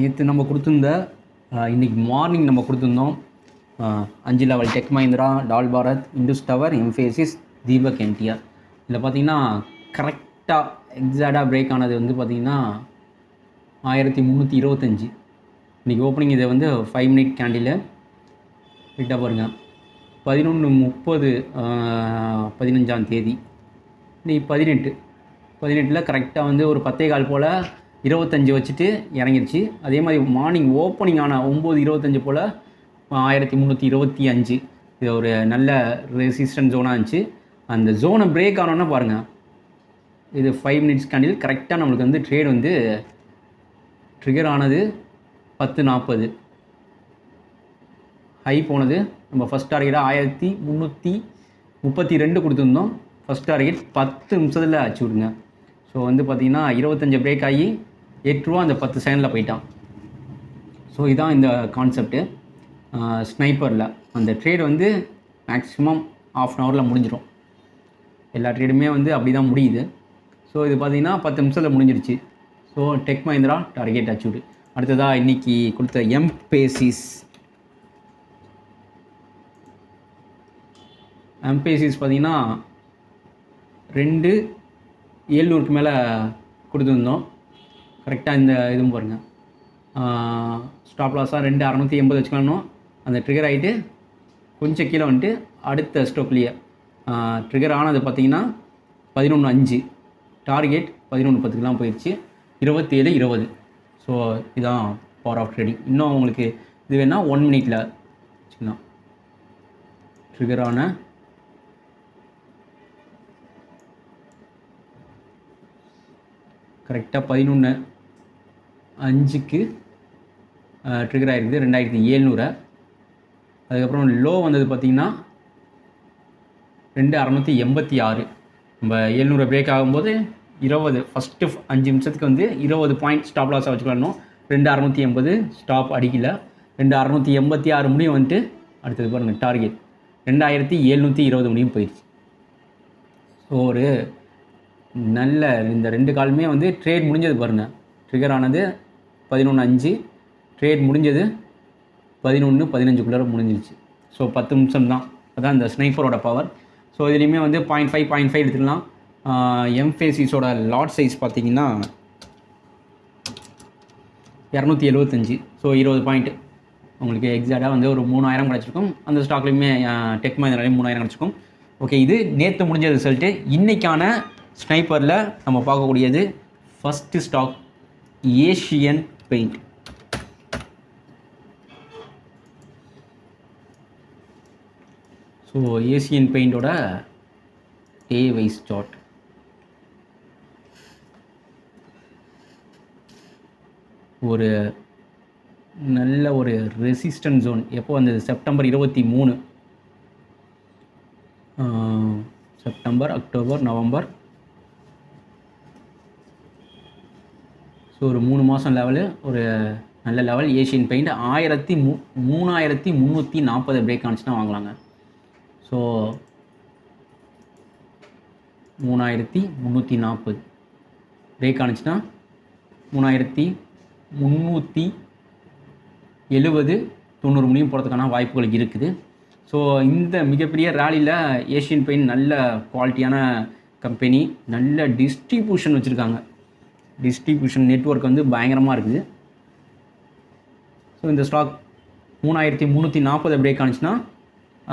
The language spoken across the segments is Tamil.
நேற்று நம்ம கொடுத்துருந்த இன்றைக்கி மார்னிங் நம்ம கொடுத்துருந்தோம் 5 லெவல் டெக் மஹிந்திரா, டால் பாரத், இண்டஸ் டவர், எம்ஃபேசிஸ், தீபக் என்டிஆர். இதில் பார்த்தீங்கன்னா கரெக்டாக எக்ஸாக்டாக பிரேக் ஆனது வந்து பார்த்திங்கன்னா 1325. இன்றைக்கி ஓப்பனிங் இதை வந்து 5 மினிட் கேண்டில் கிட்ட பாருங்கள் 11:30 15ஆம் தேதி. இன்றைக்கி 18 கரெக்டாக வந்து ஒரு 10:15 போல் 25 வச்சுட்டு இறங்கிடுச்சு. அதே மாதிரி மார்னிங் ஓப்பனிங் ஆன 9:25 போல் 1325. இது ஒரு நல்ல ரெசிஸ்டன்ட் ஜோனாக இருந்துச்சு. அந்த ஜோனை பிரேக் ஆனோன்னா பாருங்கள், இது 5 மினிட்ஸ் கேண்டில் கரெக்டாக நம்மளுக்கு வந்து ட்ரேட் வந்து ட்ரிகர் ஆனது 10:40. ஹை போனது நம்ம ஃபஸ்ட் டார்கெட்டாக 1332 கொடுத்துருந்தோம். ஃபஸ்ட் டார்கெட் 10 நிமிஷத்தில் அச்சு விடுங்க. ஸோ வந்து பார்த்திங்கன்னா 25 பிரேக் ஆகி 8 ரூபா அந்த 10 செகண்டில் போயிட்டான். ஸோ இதான் இந்த கான்செப்ட்டு. ஸ்னைப்பரில் அந்த ட்ரேட் வந்து மேக்ஸிமம் ½ அன் ஹவரில் முடிஞ்சிடும். எல்லா ட்ரேடுமே வந்து அப்படி தான் முடியுது. ஸோ இது பார்த்திங்கன்னா 10 நிமிஷத்தில் முடிஞ்சிருச்சு. So tech Mahindra target achieved. அடுத்ததாக இன்றைக்கி கொடுத்த எம்பேசிஸ் பார்த்திங்கன்னா 2,700க்கு மேலே கொடுத்துருந்தோம். கரெக்டாக இந்த இதுவும் பாருங்கள், ஸ்டாப் லாஸாக 2,680 வச்சுக்கணும். அந்த ட்ரிகர் ஆகிட்டு கொஞ்சம் கீழே வந்துட்டு அடுத்த ஸ்டோக்லேயே ட்ரிகர் ஆனது பார்த்திங்கன்னா 11:05. டார்கெட் 11:10க்குலாம் போயிடுச்சு. 27:20. ஸோ இதுதான் பவர் ஆஃப் ட்ரேடிங். இன்னும் உங்களுக்கு இது வேணால் 1 மினிட்டில் வச்சுக்கலாம். ட்ரிகர் ஆன கரெக்டாக 11:05க்கு ட்ரிகர் ஆகிருக்குது 2,700. அதுக்கப்புறம் லோ வந்தது பார்த்திங்கன்னா 2,686. நம்ம 700 பிரேக் ஆகும்போது 20 ஃபஸ்ட்டு 5 நிமிஷத்துக்கு வந்து 20 பாயிண்ட் ஸ்டாப் லாஸாக வச்சுக்கணும். 2,680 ஸ்டாப் அடிக்கல. 2,686 முடியும் வந்துட்டு அடுத்தது பாருங்கள் டார்கெட் 2,720 முடியும் போயிடுச்சு. ஸோ ஒரு நல்ல இந்த 2 காலுமே வந்து ட்ரேட் முடிஞ்சது பாருங்கள். ட்ரிகர் ஆனது 11:05, ட்ரேட் முடிஞ்சது 11:15 முடிஞ்சிருச்சு. ஸோ 10 நிமிஷம் தான். அதான் இந்த ஸ்னைப்பரோட பவர். ஸோ இதுலேயுமே வந்து 0.5 எடுத்துக்கலாம். எம்ஃபேசிஸோட லாட் சைஸ் பார்த்திங்கன்னா 275. ஸோ 20 பாயிண்ட் உங்களுக்கு எக்ஸாக்டாக வந்து ஒரு 3000 கிடச்சிருக்கும். அந்த ஸ்டாக்லேயுமே டெக் மஹிந்திராலையும் 3000 கிடச்சிருக்கும். ஓகே, இது நேற்று முடிஞ்ச ரிசல்ட்டு. இன்றைக்கான ஸ்னைப்பரில் நம்ம பார்க்கக்கூடியது first stock Asian paint. So Asian பெயிண்டோட டே வைஸ் சார்ட். ஒரு நல்ல ஒரு ரெசிஸ்டன்ட் ஜோன் எப்போ வந்தது? September 23. September, October, November. So ஒரு 3 மாதம் லெவலு, ஒரு நல்ல லெவல். ஏஷியன் பெயிண்ட் 3,340 பிரேக் ஆனிச்சுன்னா வாங்கலாங்க. ஸோ 3,340 பிரேக் ஆனிச்சுன்னா 3,370-90 முடியும் போகிறதுக்கான வாய்ப்புகள் இருக்குது. ஸோ இந்த மிகப்பெரிய ரேலியில் ஏஷியன் பெயிண்ட் நல்ல குவாலிட்டியான கம்பெனி, நல்ல டிஸ்ட்ரிபியூஷன் வச்சுருக்காங்க. டிஸ்ட்ரிபியூஷன் நெட்வொர்க் வந்து பயங்கரமாக இருக்குது. ஸோ இந்த ஸ்டாக் 3,340 பிரேக் ஆனிச்சுன்னா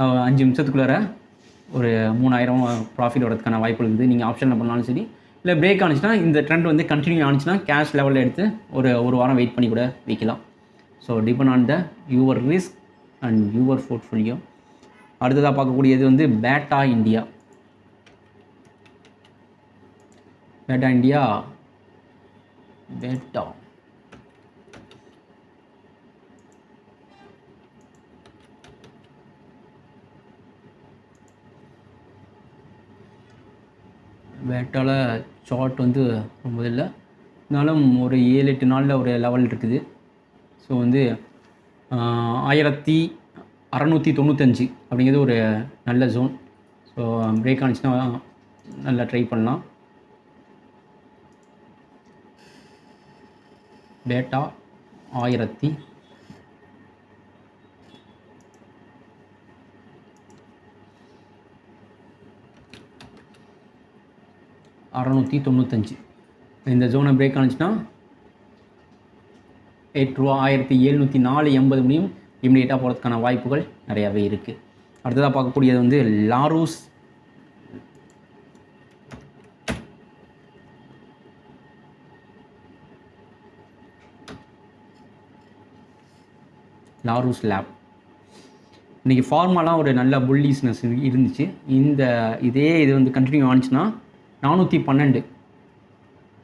5 நிமிஷத்துக்குள்ளார ஒரு 3,000 ப்ராஃபிட் வரதுக்கான வாய்ப்பு இருக்குது. நீங்கள் ஆப்ஷனில் பண்ணாலும் சரி, இல்லை பிரேக் ஆனிச்சுன்னா இந்த ட்ரெண்ட் வந்து கண்டினியூ ஆனிச்சுன்னா கேஷ் லெவலில் எடுத்து ஒரு வாரம் வெயிட் பண்ணி கூட வைக்கலாம். So depend on your risk and your portfolio. அடுத்ததாக பார்க்கக்கூடியது வந்து பேட்டா இந்தியா. பேட்டாவில் சார்ட் வந்து ரொம்ப இல்லை, இருந்தாலும் ஒரு 7-8 நாளில் ஒரு லெவல் இருக்குது. ஸோ வந்து 1,695 அப்படிங்கிறது ஒரு நல்ல ஜோன். ஸோ பிரேக் ஆனிச்சுன்னா நல்லா ட்ரை பண்ணலாம். பேட்டா 1695. இந்த ஜோனை பிரேக் ஆனிச்சுன்னா ரூ. 1704.80 முடியும் இம்மிடியேட்டாக போகிறதுக்கான வாய்ப்புகள் நிறையாவே இருக்குது. அடுத்ததாக பார்க்கக்கூடியது வந்து லாரூஸ் லேப். இன்றைக்கி ஃபார்மாலாம் ஒரு நல்ல புல்லிஸ்னஸ் இருந்துச்சு. இது வந்து கண்டினியூ ஆனிச்சுன்னா 412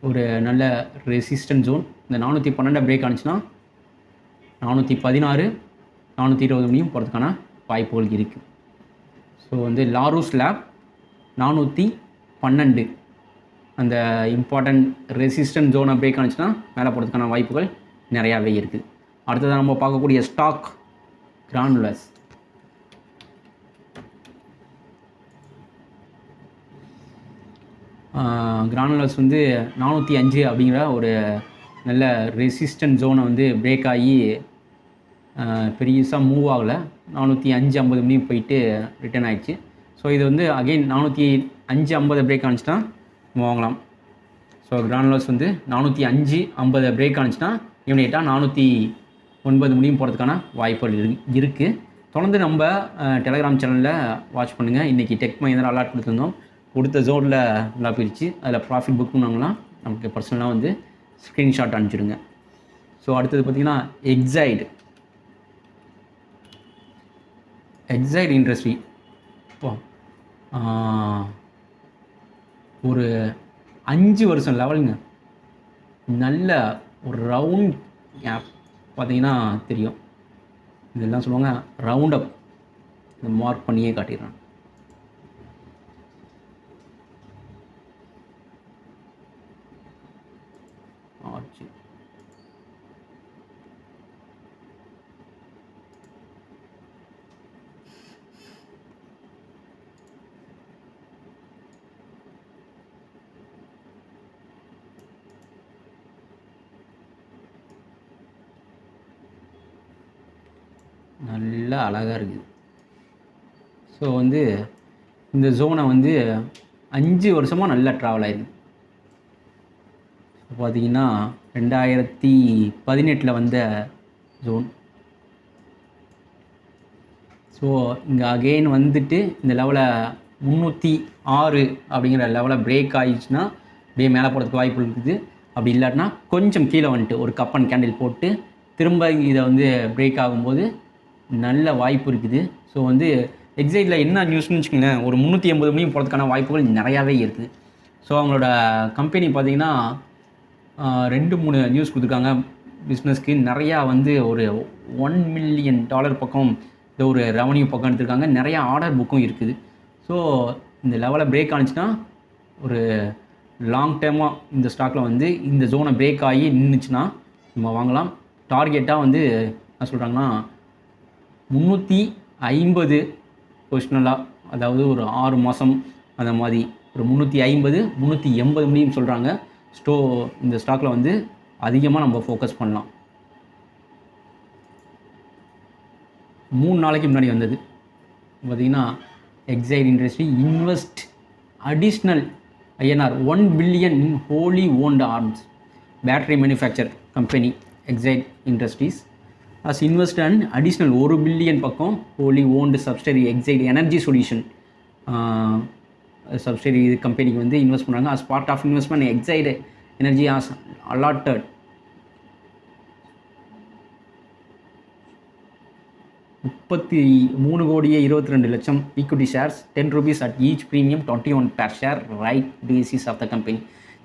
ஒரு நல்ல ரெசிஸ்டன்ட் ஜோன். இந்த 412 பிரேக் ஆனிச்சுன்னா 416 420 முடியும் போகிறதுக்கான வாய்ப்புகள் இருக்குது. ஸோ வந்து லாரூஸ் லேப் 412 அந்த இம்பார்ட்டண்ட் ரெசிஸ்டன்ட் ஜோனை பிரேக் ஆனிச்சுன்னா மேலே போகிறதுக்கான வாய்ப்புகள் நிறையாவே இருக்குது. அடுத்ததாக நம்ம பார்க்கக்கூடிய ஸ்டாக் கிரானுலஸ். கிரானுலஸ் வந்து 405 அப்படிங்கிற ஒரு நல்ல ரெசிஸ்டன்ட் ஜோனை வந்து பிரேக் ஆகி பெருசாக மூவ் ஆகலை. 405.50 மணி போயிட்டு ரிட்டர்ன் ஆகிடுச்சு. ஸோ இது வந்து அகெயின் 405.50 பிரேக் ஆனிச்சுன்னா வாங்கலாம். ஸோ கிரானுலஸ் வந்து 405.50 பிரேக் ஆனிச்சுன்னா இவனைட்டாக 409 முடியும் போகிறதுக்கான வாய்ப்புகள் இருக்குது. தொடர்ந்து நம்ம டெலகிராம் சேனலில் வாட்ச் பண்ணுங்கள். இன்றைக்கி டெக் மஹிந்திரா அலாட் கொடுத்துருந்தோம். கொடுத்த ஜோனில் நல்லா போயிடுச்சு. அதில் ப்ராஃபிட் புக் பண்ணாங்கன்னா நமக்கு பர்சனலாக வந்து ஸ்க்ரீன்ஷாட் அனுப்பிச்சிடுங்க. ஸோ அடுத்தது பார்த்திங்கன்னா எக்ஸைட் இண்டஸ்ட்ரி. ஒரு 5 வருஷம் லெவலுங்க. நல்ல ஒரு ரவுண்ட் கேப் பார்த்தீங்கன்னா தெரியும். இதெல்லாம் சொல்லுவாங்க ரவுண்ட் அப். இந்த மார்க் பண்ணியே காட்டிடுறேன். ஆச்சு நல்லா அழகாக இருக்குது. ஸோ வந்து இந்த ஜோனை வந்து 5 வருஷமாக நல்லா ட்ராவல் ஆகிருக்கு. பார்த்திங்கன்னா 2018 வந்த ஜோன். ஸோ இங்கே அகெயின் வந்துட்டு இந்த லெவலை 306 அப்படிங்கிற லெவலை பிரேக் ஆகிடுச்சுன்னா அப்படியே மேலே போகிறதுக்கு வாய்ப்பு இருக்குது. அப்படி இல்லாட்டினா கொஞ்சம் கீழே வந்துட்டு ஒரு கப் அண்ட் கேண்டில் போட்டு திரும்ப இதை வந்து பிரேக் ஆகும்போது நல்ல வாய்ப்பு இருக்குது. ஸோ வந்து எக்ஸைட்டில் என்ன நியூஸ்னு வச்சுக்கோங்களேன், ஒரு 380 மணியும் போகிறதுக்கான வாய்ப்புகள் நிறையாவே இருக்குது. ஸோ அவங்களோட கம்பெனி பார்த்திங்கன்னா 2-3 நியூஸ் கொடுத்துருக்காங்க. பிஸ்னஸ்க்கு நிறையா வந்து ஒரு $1 மில்லியன் பக்கம் இந்த ஒரு ரெவன்யூ பக்கம் எடுத்துருக்காங்க. நிறையா ஆர்டர் புக்கும் இருக்குது. ஸோ இந்த லெவலை பிரேக் ஆனிச்சுன்னா ஒரு லாங் டேர்மாக இந்த ஸ்டாக்கில் வந்து இந்த ஜோனை பிரேக் ஆகி நின்றுச்சுன்னா நம்ம வாங்கலாம். டார்கெட்டாக வந்து என்ன சொல்கிறாங்கன்னா 350 பொசிஷனலாக, அதாவது ஒரு 6 மாதம் அந்த மாதிரி ஒரு 350 380 முடியும் சொல்கிறாங்க. இந்த ஸ்டாக்கில் வந்து அதிகமாக நம்ம ஃபோக்கஸ் பண்ணலாம். 3 நாளைக்கு முன்னாடி வந்தது பார்த்திங்கன்னா Exide industry invest additional INR 1 billion in wholly owned arms battery manufacture company Exide industries as invested an additional 1 billion பக்கம் wholly owned subsidiary Exide energy solution subsidiary கம்பெனிக்கு வந்து இன்வெஸ்ட் பண்ணுறாங்க. as part of investment Exide energy has allotted 33,22,00,000 equity shares, 10 rupees at each premium, 21 per share, right basis of the company.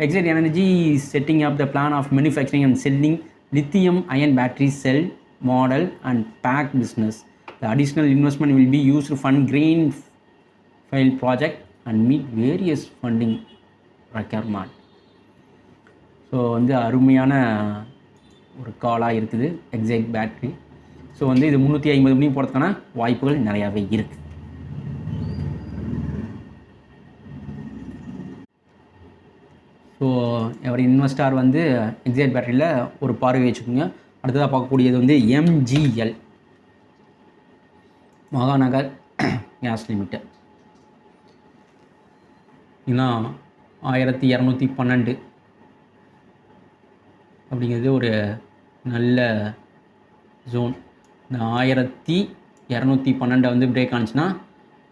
Exide Energy is setting up the plan of manufacturing and selling lithium ion battery cell model and pack business. The additional investment will be used to fund greenfield project and meet various funding requirement. So வந்து அருமையான ஒரு காலாக இருக்குது எக்ஸைட் பேட்ரி. ஸோ வந்து இது 350 மணி போகிறதுக்கான வாய்ப்புகள் நிறையாவே இருக்குது. ஸோ எவரி இன்வெஸ்டார் வந்து எக்ஸைட் பேட்டரியில் ஒரு பார்வை வச்சுக்கோங்க. அடுத்ததாக பார்க்கக்கூடியது வந்து எம்ஜிஎல், மகாநகர் கேஸ் லிமிடெட். இன்னும் 1212 அப்படிங்கிறது ஒரு நல்ல ஜோன். இந்த 1212 வந்து பிரேக் ஆனிச்சுன்னா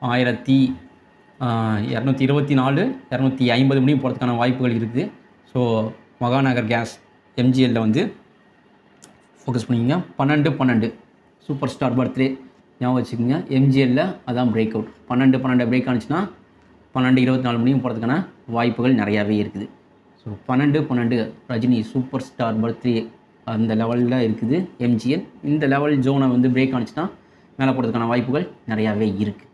1224 250 முடியும் போகிறதுக்கான வாய்ப்புகள் இருக்குது. ஸோ மகாநகர் கேஸ் எம்ஜிஎல்லில் வந்து ஃபோக்கஸ் பண்ணிக்கங்க. 12 சூப்பர் ஸ்டார் பர்த்டே ஞாபகம் வச்சுக்கோங்க. எம்ஜிஎல்லில் அதான் பிரேக் அவுட். 12 பிரேக் ஆனிச்சுன்னா 12-24 முடியும் போகிறதுக்கான வாய்ப்புகள் நிறையாவே இருக்குது. So 12 Rajini super star birthday அந்த லெவலில் இருக்குது எம்ஜிஎல். இந்த லெவல் ஜோனை வந்து பிரேக் ஆனிச்சுன்னா மேலே போகிறதுக்கான வாய்ப்புகள் நிறையாவே இருக்குது.